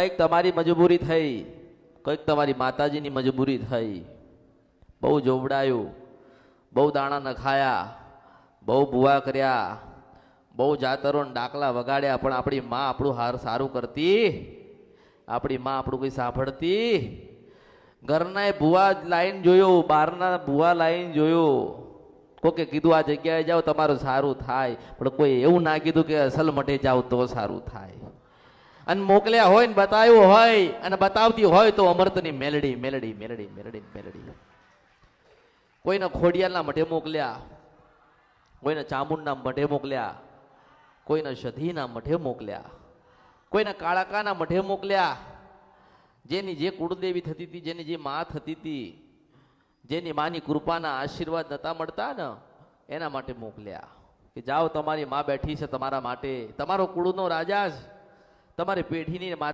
કંઈક તમારી મજબૂરી થઈ, કંઈક તમારી માતાજીની મજબૂરી થઈ, બહુ જોવડાયું, બહુ દાણા નખાયા, બહુ ભૂવા કર્યા, બહુ જાતરો ડાકલા વગાડ્યા, પણ આપણી માં આપણું હાર સારું કરતી, આપણી માં આપણું કોઈ સાંભળતી? ઘરના ભૂવા લાઈન જોયું, બહારના ભૂવા લાઈન જોયું, કોકે કીધું આ જગ્યાએ જાઓ તમારું સારું થાય, પણ કોઈ એવું ના કીધું કે અસલ મટે જાવ તો સારું થાય. અને મોકલ્યા હોય ને બતાવ્યું હોય અને બતાવતી હોય તો અમૃતની મેલડી મેલડી મેલડી મેલડી મેલડી. કોઈને ખોડિયાલના મઢે મોકલ્યા, કોઈને ચામુંડના મઢે મોકલ્યા, કોઈને સધીના મઢે મોકલ્યા, કોઈને કાળાકાના મઢે મોકલ્યા. જેની જે કુળદેવી થતી હતી, જેની જે માં થતી હતી, જેની માની કૃપાના આશીર્વાદ નતા મળતા ને એના માટે મોકલ્યા કે જાઓ તમારી માં બેઠી છે તમારા માટે, તમારો કુળનો રાજા જ તમારી પેઢીની